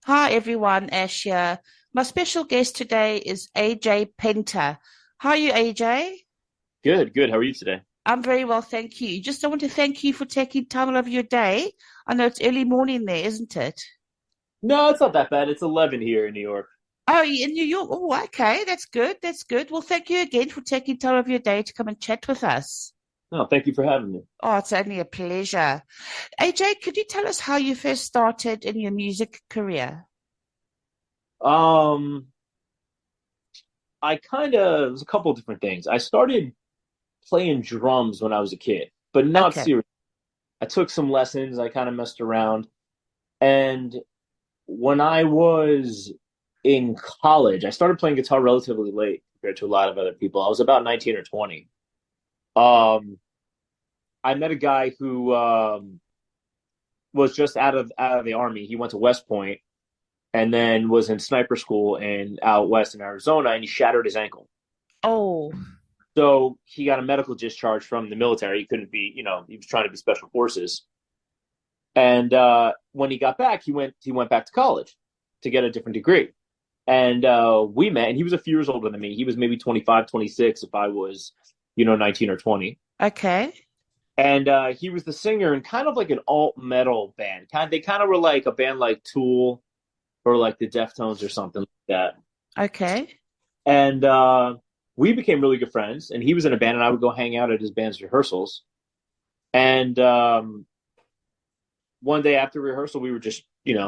Hi everyone, Ash here. My special guest today is AJ Penta. How are you, AJ? Good, good. How are you today? I'm very well, thank you. Just I want to thank you for taking time out of your day. I know it's early morning there, isn't it? No, it's not that bad. It's 11 here in New York. Oh, you're in New York. Oh, okay, that's good. That's good. Well, thank you again for taking time out of your day to come and chat with us. No, thank you for having me. Oh, it's only a pleasure. AJ, could you tell us how you first started in your music career? Um, I kind of, it was a couple of different things. I started playing drums when I was a kid, but not Okay. serious. I took some lessons. I kind of messed around. And when I was in college, I started playing guitar relatively late compared to a lot of other people. I was about 19 or 20. Um, I met a guy who was just out of the army. He went to West Point and then was in sniper school and out west in Arizona, and he shattered his ankle. Oh, So he got a medical discharge from the military. He couldn't be, he was trying to be special forces. And when he got back, he went back to college to get a different degree. And we met, and he was a few years older than me. He was maybe 25, 26 if I was, 19 or 20. okay. And he was the singer in kind of like an alt metal band. They kind of were like a band like Tool or like the Deftones or something like that. Okay. And we became really good friends. And he was in a band, and I would go hang out at his band's rehearsals. And one day after rehearsal, we were just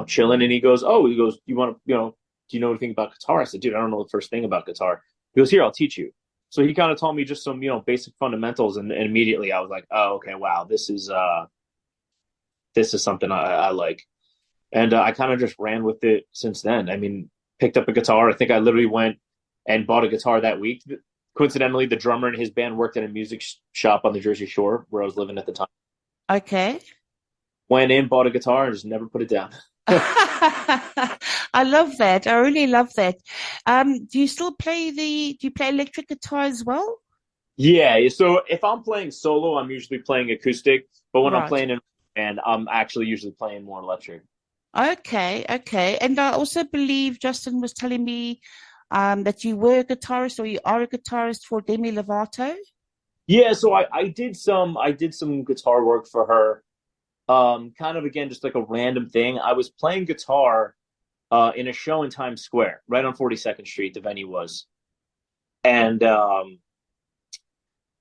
chilling, and he goes, you want to, do you know anything about guitar? I said, dude, I don't know the first thing about guitar. He goes, here, I'll teach you. So he kind of taught me just some basic fundamentals, and immediately I was like, oh, okay, wow, this is something I like. And I kind of just ran with it since then. I mean, picked up a guitar. I think I literally went and bought a guitar that week. Coincidentally, the drummer in his band worked at a music shop on the Jersey Shore where I was living at the time. Okay. Went in, bought a guitar, and just never put it down. I love that. I really love that. Do you still do you play electric guitar as well? Yeah, so if I'm playing solo, I'm usually playing acoustic, but when I'm Right. playing in a band, I'm actually usually playing more electric. Okay, okay. And I also believe Justin was telling me that you were a guitarist or you are a guitarist for Demi Lovato. Yeah, so I did some guitar work for her. Kind of again just like a random thing. I was playing guitar in a show in Times Square, right on 42nd Street, the venue was. And a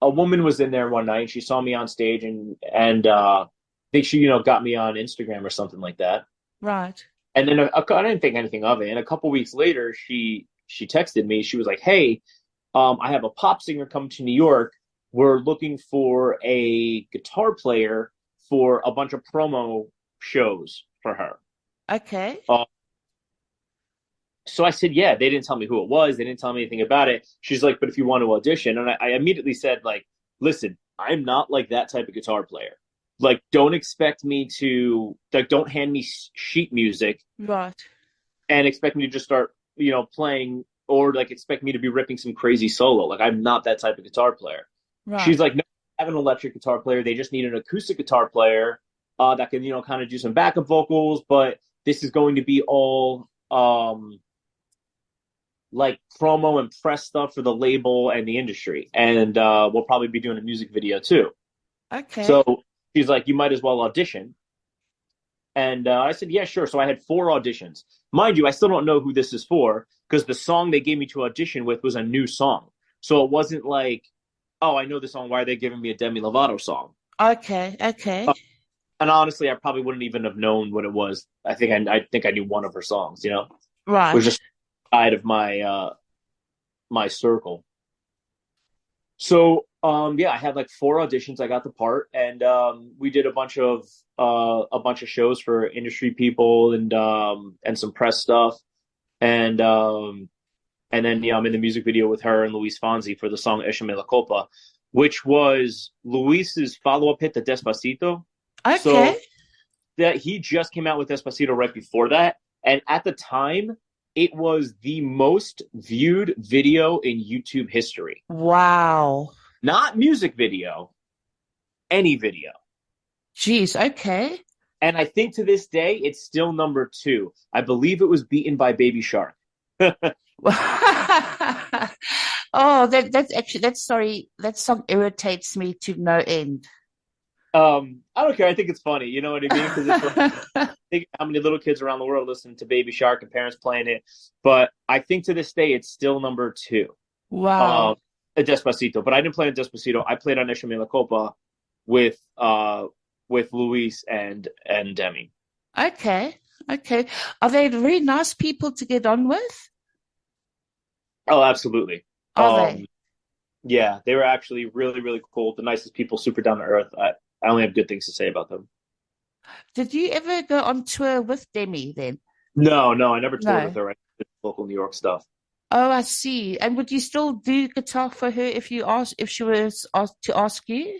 woman was in there one night, and she saw me on stage, and I think she got me on Instagram or something like that. Right. And then I didn't think anything of it. And a couple weeks later, she texted me. She was like, "Hey, I have a pop singer coming to New York. We're looking for a guitar player for a bunch of promo shows for her." Okay. Uh, so I said, "Yeah." They didn't tell me who it was. They didn't tell me anything about it. She's like, "But if you want to audition," and I immediately said, like, "Listen, I'm not like that type of guitar player. Like, don't expect me to like, don't hand me sheet music Right. and expect me to just start, playing or like expect me to be ripping some crazy solo. Like I'm not that type of guitar player." She's Right. like, "No, I have an electric guitar player. They just need an acoustic guitar player that can, kind of do some backup vocals, but this is going to be all like promo and press stuff for the label and the industry. And we'll probably be doing a music video too." Okay. So she's like, "You might as well audition." And I said, "Yeah, sure." So I had four auditions. Mind you, I still don't know who this is for because the song they gave me to audition with was a new song. So it wasn't like, oh, I know the song. Why are they giving me a Demi Lovato song? Okay. Okay. And honestly, I probably wouldn't even have known what it was. I think I knew one of her songs. It was Right. just side of my circle. So yeah, I had like four auditions. I got the part, and we did a bunch of shows for industry people and some press stuff, and then I'm in the music video with her and Luis Fonsi for the song Eshame La Copa, which was Luis's follow up hit to Despacito. Okay. So that he just came out with Despacito right before that, and at the time, it was the most viewed video in YouTube history. Wow. Not music video, any video. Jeez. Okay. And I think to this day, it's still number two. I believe it was beaten by Baby Shark. Oh, that's actually that's sorry, that song irritates me to no end. I don't care. I think it's funny. You know what I mean? Because it's like, think how many little kids around the world listen to Baby Shark and parents playing it. But I think to this day, it's still number two. Wow. Um, Despacito. But I didn't play on Despacito. I played on Eshami La Copa with Luis and Demi. Okay. Okay. Are they very nice people to get on with? Oh, absolutely. Are Um, they? yeah, they were actually really, really cool. The nicest people, super down to earth. I only have good things to say about them. Did you ever go on tour with Demi then? No, no, I never toured with No. her. I did local New York stuff. Oh, I see. And would you still do guitar for her if she was asked to ask you?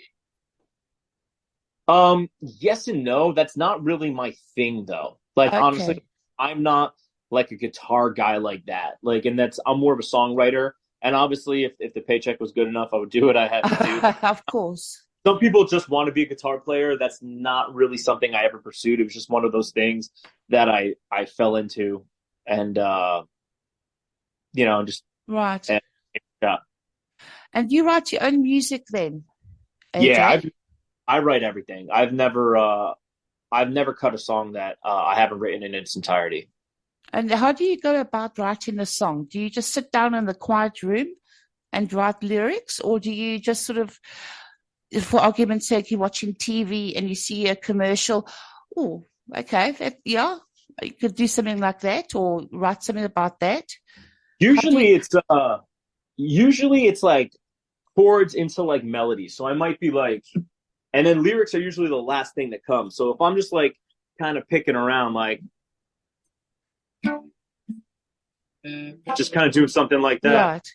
Yes and no. That's not really my thing though. Like honestly, Okay. I'm not like a guitar guy like that. Like, and that's I'm more of a songwriter. And obviously, if the paycheck was good enough, I would do what I had to do. Of course. Some people just want to be a guitar player. That's not really something I ever pursued. It was just one of those things that I fell into, and just Right. and, yeah, And you write your own music then, yeah. AJ? I write everything. I've never cut a song that I haven't written in its entirety. And how do you go about writing a song? Do you just sit down in the quiet room and write lyrics, or do you just sort of, for argument's sake, you're watching TV and you see a commercial? Oh, okay, yeah, you could do something like that, or write something about that. How do you? Usually it's uh usually it's like chords into like melodies. So I might be like, and then lyrics are usually the last thing that comes. So if I'm just like kind of picking around, like just kind of doing something like that, Right.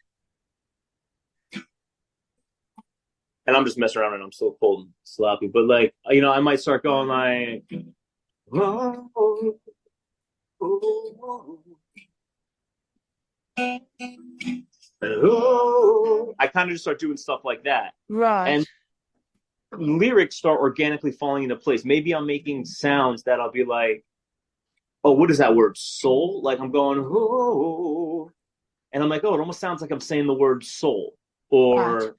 and I'm just messing around and I'm so cold and sloppy. But like, I might start going like, oh, oh, oh, oh. I kind of just start doing stuff like that. Right. And lyrics start organically falling into place. Maybe I'm making sounds that I'll be like, oh, what is that word? Soul? Like I'm going, oh, and I'm like, oh, it almost sounds like I'm saying the word soul. Right. Or,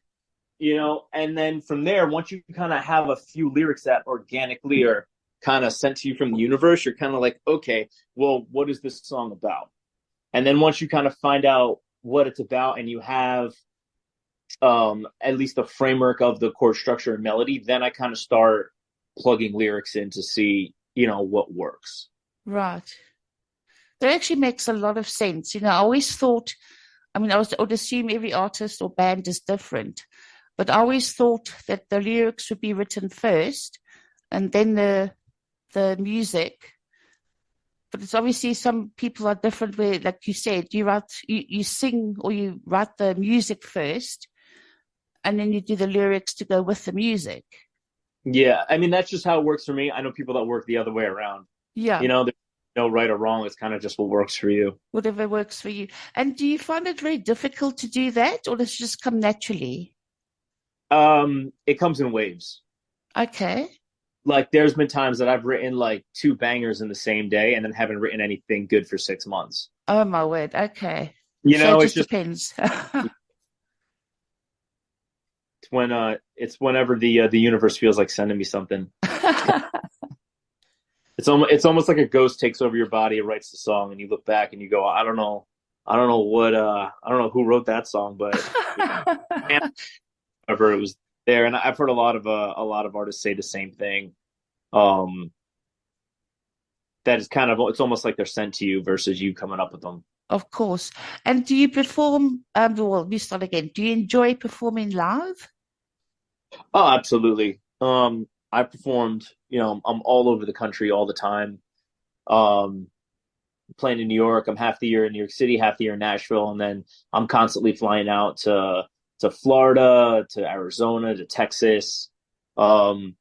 and then from there, once you kind of have a few lyrics that organically are kind of sent to you from the universe, you're kind of like, okay, well, what is this song about? And then once you kind of find out what it's about and you have at least the framework of the chord structure and melody, then I kind of start plugging lyrics in to see, what works. Right. That actually makes a lot of sense. I always thought, I would assume every artist or band is different, but I always thought that the lyrics would be written first and then the music. But it's obviously some people are different where, like you said, you sing or you write the music first and then you do the lyrics to go with the music. Yeah, I mean that's just how it works for me. I know people that work the other way around. Yeah, There's no right or wrong. It's kind of just what works for you. whatever works for you. And do you find it very difficult to do that or does it just come naturally? It comes in waves. Okay. Like there's been times that I've written like two bangers in the same day and then haven't written anything good for 6 months. Oh my word. Okay. So it It's just just depends. it's whenever the universe feels like sending me something. It's almost like a ghost takes over your body, it writes the song, and you look back and you go, I don't know what I don't know who wrote that song, but whoever it was there. And I've heard a lot of artists say the same thing. Um, that is kind of it's almost like they're sent to you versus you coming up with them. Of course. And do you perform? Well, we start again. Do you enjoy performing live? Oh, absolutely. I performed, I'm all over the country all the time. Um, Playing in New York. I'm half the year in New York City, half the year in Nashville, and then I'm constantly flying out to Florida, to Arizona, to Texas. Um,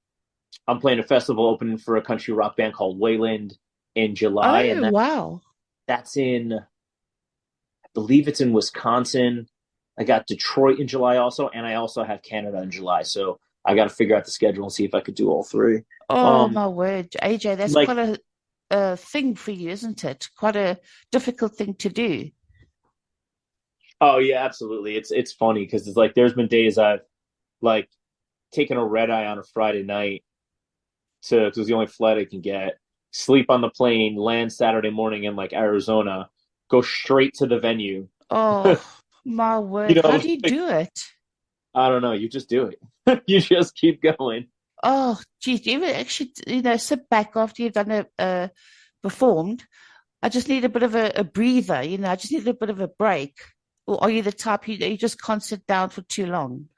I'm playing a festival opening for a country rock band called Wayland in July, and Oh, wow. that's in, I believe it's in Wisconsin. I got Detroit in July also, and I also have Canada in July. So I got to figure out the schedule and see if I could do all three. Oh, Um, my word. AJ, that's like, quite a thing for you, isn't it? Quite a difficult thing to do. oh yeah, absolutely. It's funny because it's like there's been days I've like taken a red eye on a Friday night to because it was the only flight I can get. Sleep on the plane, land Saturday morning in like Arizona, go straight to the venue. Oh, my You word. How know, do you do it? I don't know. You just do it. You just keep going. Oh, geez, do you ever actually, sit back after you've done performed? I just need a bit of a breather, I just need a bit of a break. Or are you the type you just can't sit down for too long?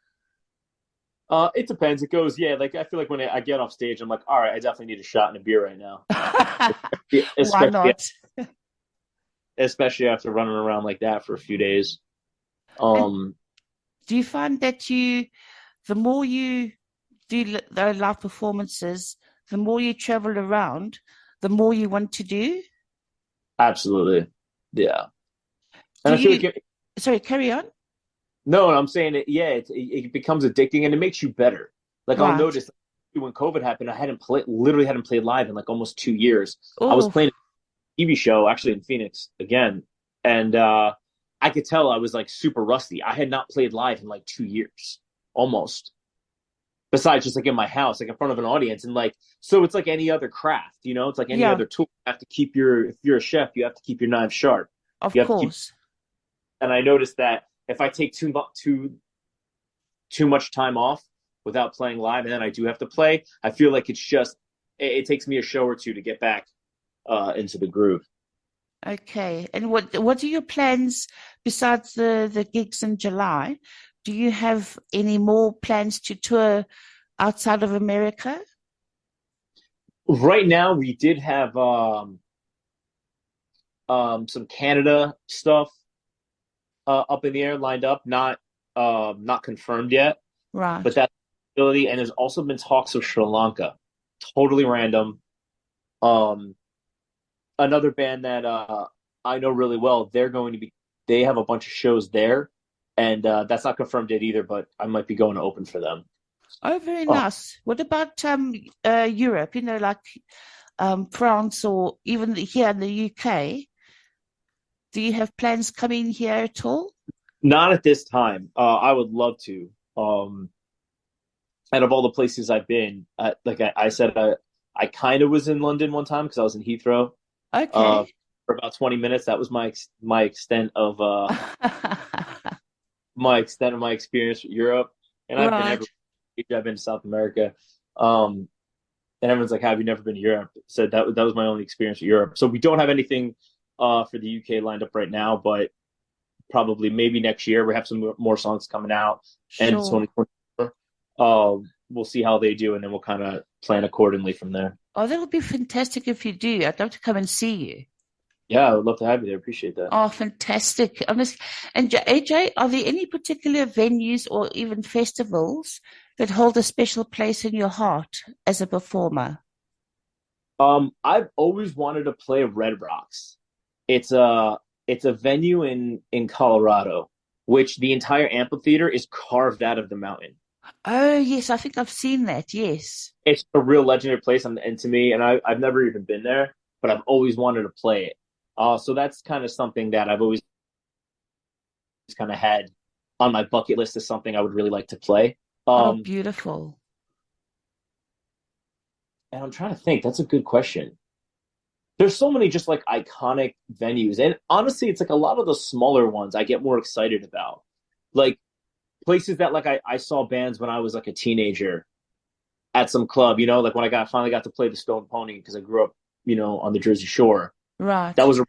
It depends. It goes, yeah. Like I feel like when I get off stage, I'm like, all right, I definitely need a shot and a beer right now. Yeah, Why especially not? especially after running around like that for a few days. And Um, do you find that the more you do the live performances, the more you travel around, the more you want to do? Absolutely, yeah. Do And I feel you, like sorry, carry on? no, I'm saying it. Yeah, it becomes addicting and it makes you better. Like I'll Right. notice when COVID happened, I hadn't played, literally hadn't played live in like almost 2 years. I was Oh, playing a TV show actually in Phoenix again, and I could tell I was like super rusty. I had not played live in like 2 years, almost. Besides just like in my house, like in front of an audience, and like so, it's like any other craft, It's like any yeah, other tool. You have to keep your if you're a chef, you have to keep your knives sharp. of You have to keep. course. And I noticed that if I take too much time off without playing live, and then I do have to play, I feel like it takes me a show or two to get back into the groove. Okay. And what are your plans besides the gigs in July? Do you have any more plans to tour outside of America? Right now, we did have some Canada stuff up in the air lined up, not confirmed yet, but Right. that's a possibility. And there's also been talks of Sri Lanka, totally random. Um, Another band that I know really well, they have a bunch of shows there, and that's not confirmed yet either. But I might be going to open for them. Oh, very Oh, nice. What about Europe, like France or even here in the UK? Do you have plans coming here at all? not at this time. I would love to. Out of all the places I've been, like I said, I kind of was in London one time because I was in Heathrow uh, Okay. for about 20 minutes. That was my extent of my extent of my experience with Europe, and I've been everywhere. Right. I've been to South America, um, and everyone's like, "Have you never been to Europe?" So that was my only experience with Europe. So we don't have anything for the UK lined up right now, but probably maybe next year we have some more songs coming out, and Sure. 2024. We'll see how they do, and then we'll kind of plan accordingly from there. Oh, that would be fantastic if you do. I'd love to come and see you. Yeah, I would love to have you there. Appreciate that. Oh, fantastic. And AJ, are there any particular venues or even festivals that hold a special place in your heart as a performer? I've always wanted to play Red Rocks. It's a it's a venue in Colorado, which the entire amphitheater is carved out of the mountain. Oh, yes, I think I've seen that. Yes. It's a real legendary place, and to me, and I've never even been there, but I've always wanted to play it. So that's kind of something that I've always kind of had on my bucket list as something I would really like to play. Oh, Um, beautiful. and I'm trying to think. That's a good question. There's so many just like iconic venues, and honestly, it's like a lot of the smaller ones I get more excited about. Like places that like I saw bands when I was like a teenager at some club, like when I finally got to play the Stone Pony because I grew up, on the Jersey Shore. That Right. was a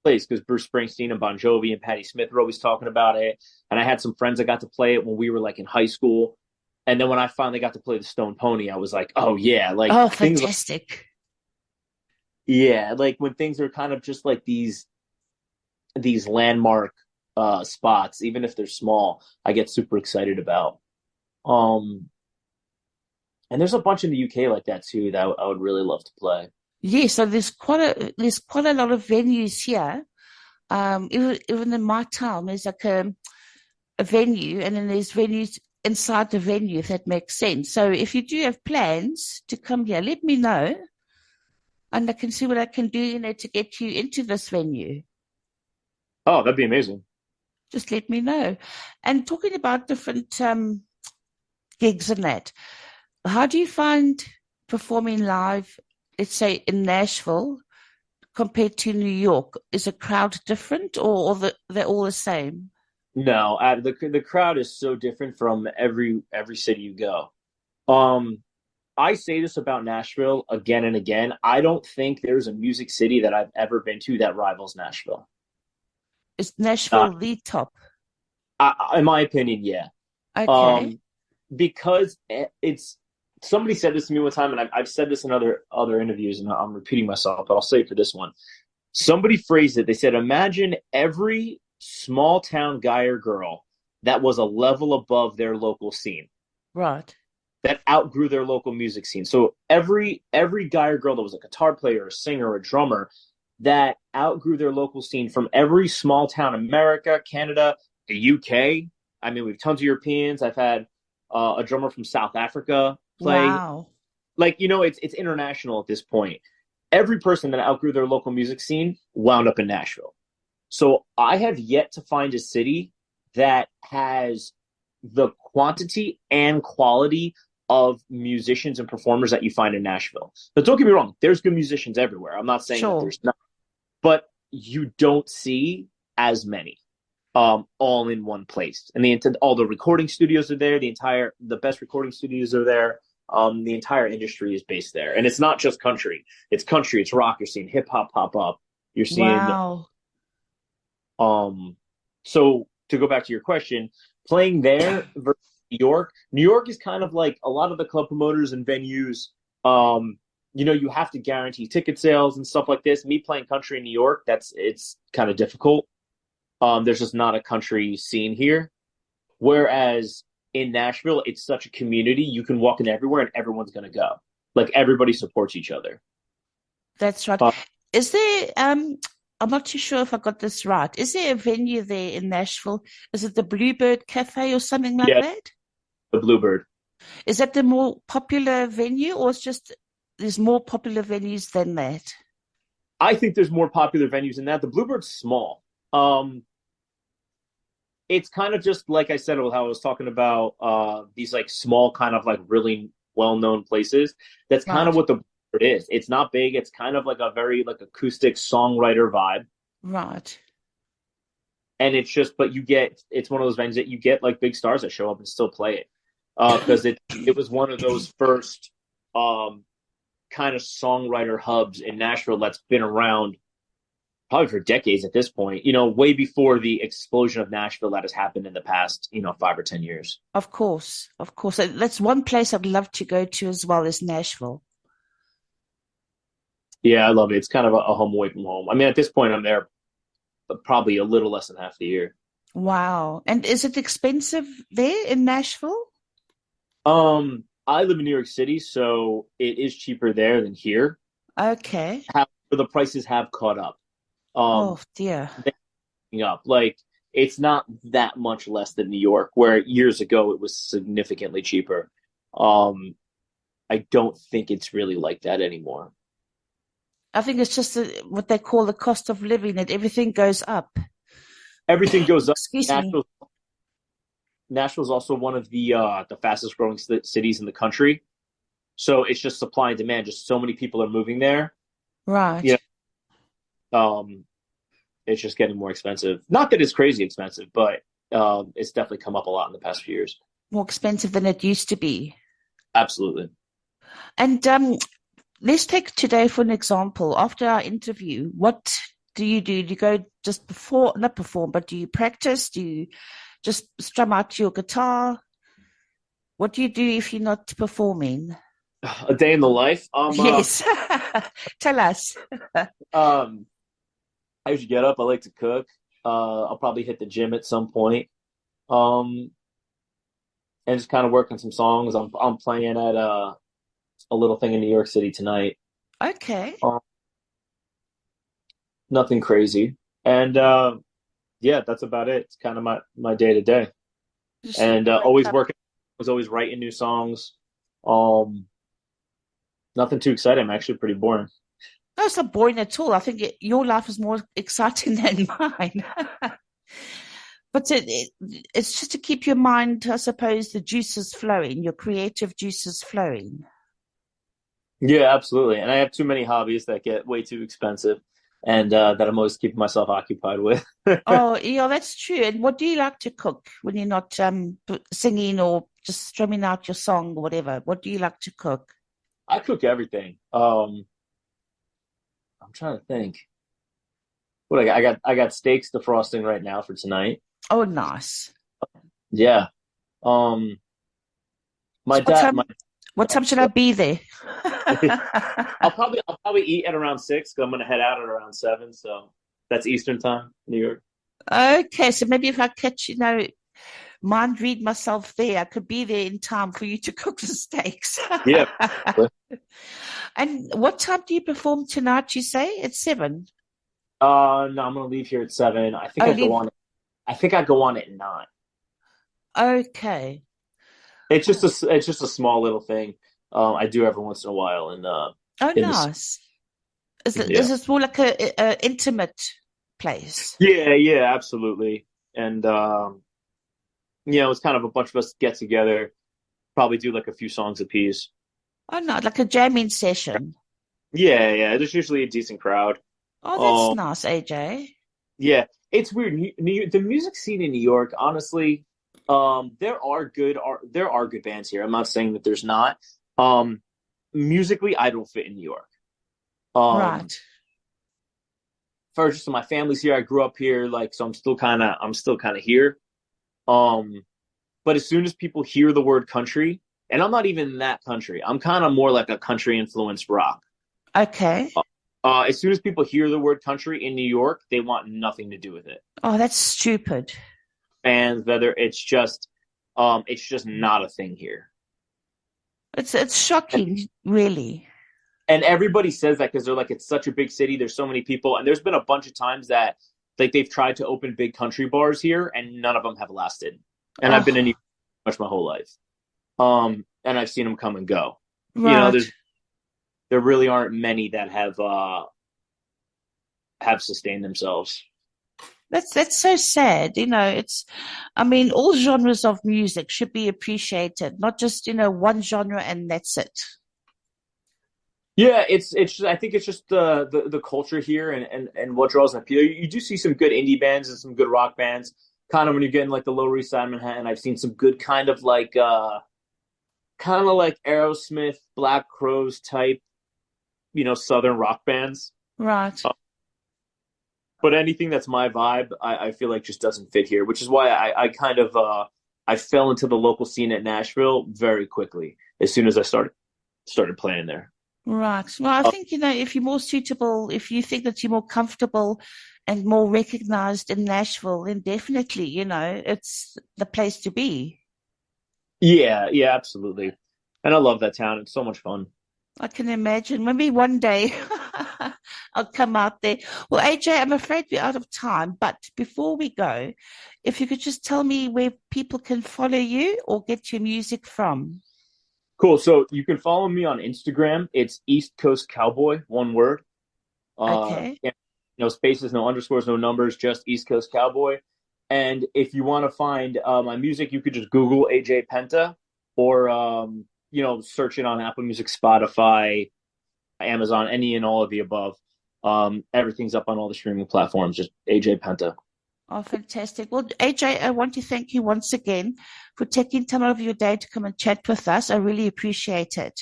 place because Bruce Springsteen and Bon Jovi and Patti Smith were always talking about it. And I had some friends that got to play it when we were like in high school. And then when I finally got to play the Stone Pony, I was like, oh yeah, like Oh, things like fantastic. yeah, like when things are kind of just like these landmark spots, even if they're small, I get super excited about. Um and there's a bunch in the UK like that too that I would really love to play. Yes, so there's quite a lot of venues here. Even in my town, there's like a venue, and then there's venues inside the venue, if that makes sense. So if you do have plans to come here, let me know, and I can see what I can do, to get you into this venue. Oh, that'd be amazing. Just let me know. And talking about different gigs and that, how do you find performing live, let's say in Nashville, compared to New York? Is the crowd different, or they're all the same? No, the crowd is so different from every city you go. Um, I say this about Nashville again and again. I don't think there's a music city that I've ever been to that rivals Nashville. Is Uh, Nashville the top? in my opinion, yeah. Okay, Um, because it's somebody said this to me one time, and I've said this in other interviews, and I'm repeating myself, but I'll say it for this one. Somebody phrased it. They said, "Imagine every small town guy or girl that was a level above their local scene, right. that outgrew their local music scene. So every guy or girl that was a guitar player, a singer, or a drummer that outgrew their local scene from every small town, America, Canada, the UK. I mean, we've tons of Europeans. I've had a drummer from South Africa play. Wow. Like, it's international at this point. Every person that outgrew their local music scene wound up in Nashville. So I have yet to find a city that has the quantity and quality of musicians and performers that you find in Nashville. But don't get me wrong, there's good musicians everywhere. I'm not saying that Sure. there's not, but you don't see as many all in one place. And all the recording studios are there. The best recording studios are there. The entire industry is based there, and it's not just country. It's country. It's rock. You're seeing hip hop pop up. You're seeing Wow. So to go back to your question, playing there versus New York. New York is kind of like a lot of the club promoters and venues. You have to guarantee ticket sales and stuff like this. Me playing country in New York, it's kind of difficult. There's just not a country scene here. Whereas in Nashville, it's such a community. You can walk in everywhere and everyone's going to go. Like everybody supports each other. That's right. Uh, Is there, I'm not too sure if I got this right. Is there a venue there in Nashville? Is it the Bluebird Cafe or something like yeah, that? the Bluebird. Is that the more popular venue, or it's just there's more popular venues than that? I think there's more popular venues than that. The Bluebird's small. It's kind of just like I said, how I was talking about these like small kind of like really well-known places. That's kind of Right, what the Bluebird is. It's not big. It's kind of like a very like acoustic songwriter vibe. right. And but it's one of those venues that you get like big stars that show up and still play it. Because it was one of those first kind of songwriter hubs in Nashville that's been around probably for decades at this point, way before the explosion of Nashville that has happened in the past, 5 or 10 years. Of course, of course. That's one place I'd love to go to as well as Nashville. Yeah, I love it. It's kind of a home away from home. I mean, at this point, I'm there probably a little less than half the year. Wow. And is it expensive there in Nashville? I live in New York City, so it is cheaper there than here. Okay. However, the prices have caught up. Oh Um, dear. they're up. Like it's not that much less than New York, where years ago it was significantly cheaper. Um, I don't think it's really like that anymore. I think it's just what they call the cost of living, that everything goes up. Everything goes up. Excuse me. Nashville's also one of the fastest growing cities in the country. So it's just supply and demand. Just so many people are moving there. You Right. know, it's just getting more expensive. Not that it's crazy expensive, but it's definitely come up a lot in the past few years. More expensive than it used to be. Absolutely. And let's take today for an example. After our interview, what do you do? Do you go just before, not perform, but do you practice? Do you just strum out your guitar? What do you do if you're not performing? A day in the life. Yes. Tell us. Um, I usually get up. I like to cook. I'll probably hit the gym at some point. Um, and just kind of work on some songs. I'm playing at a little thing in New York City tonight. Okay. Um, Nothing crazy. And yeah, that's about it. It's kind of my day to day. Just And wake always up. working. was always writing new songs. Um, Nothing too exciting. I'm actually pretty boring. No, it's not boring at all. I think your life is more exciting than mine. But it's just to keep your mind, I suppose, the juices flowing, your creative juices flowing. Yeah, absolutely. And I have too many hobbies that get way too expensive, and that I'm always keeping myself occupied with. Oh, yeah, that's true. And what do you like to cook when you're not singing or just strumming out your song or whatever? What do you like to cook? I cook everything. I'm trying to think. What I got steaks defrosting right now for tonight. Oh, nice. Yeah. Um, my So dad, my what time should I be there? I'll probably eat at around 6 because I'm gonna head out at around 7. So that's Eastern time, New York. Okay, so maybe if I catch, mind read myself there, I could be there in time for you to cook the steaks. Yeah. And what time do you perform tonight? You say at 7? No, I'm gonna leave here at 7. I think Oh, I go leave. on. I think I go on at 9. Okay. It's just a small little thing. I do every once in a while, and Oh, in the nice. Is yeah, this more like a intimate place? yeah, absolutely. And it's kind of a bunch of us get together, probably do like a few songs a piece. Oh, no, like a jamming session. Yeah. There's usually a decent crowd. Oh, that's Um, nice, AJ. yeah, it's weird. The music scene in New York, honestly, there are good bands here. I'm not saying that there's not. Um, Musically, I don't fit in New York. Um, Right. First, so my family's here. I grew up here, like so. I'm still kind of here. Um, but as soon as people hear the word country, and I'm not even that country. I'm kind of more like a country influenced rock. Okay. As soon as people hear the word country in New York, they want nothing to do with it. Oh, that's stupid. Fans, whether it's just not a thing here. It's And, shocking, really. and everybody says that because they're like, it's such a big city. There's so many people, and there's been a bunch of times that like they've tried to open big country bars here, and none of them have lasted. And I've been in New Oh, York much my whole life. And I've seen them come and go. You know, right. there really aren't many that have sustained themselves. That's so sad. I mean, all genres of music should be appreciated, not just, one genre and that's it. Yeah, I think it's just the culture here and what draws appeal. You do see some good indie bands and some good rock bands. Kind of when you get in like the Lower East Side of Manhattan, I've seen some good kind of like Aerosmith, Black Crowes type, southern rock bands. Right. But anything that's my vibe, I feel like just doesn't fit here, which is why I kind of I fell into the local scene at Nashville very quickly as soon as I started playing there. Right. Well, I think, if you're more suitable, if you think that you're more comfortable and more recognized in Nashville, then definitely, it's the place to be. Yeah, absolutely. And I love that town. It's so much fun. I can imagine. Maybe one day I'll come out there. Well, AJ, I'm afraid we're out of time, but before we go, if you could just tell me where people can follow you or get your music from. Cool. So you can follow me on Instagram. It's East Coast Cowboy, one word. Okay. Yeah, no spaces, no underscores, no numbers, just East Coast Cowboy. And if you want to find my music, you could just Google AJ Penta or search it on Apple Music, Spotify, Amazon, any and all of the above. Everything's up on all the streaming platforms. Just AJ Penta. Oh, fantastic. Well, AJ, I want to thank you once again for taking time out of your day to come and chat with us. I really appreciate it.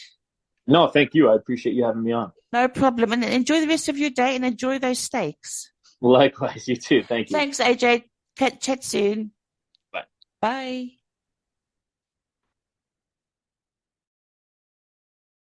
No, thank you. I appreciate you having me on. No problem. And enjoy the rest of your day and enjoy those steaks. Likewise, you too. Thank you. Thanks, AJ. Chat soon. Bye. Bye.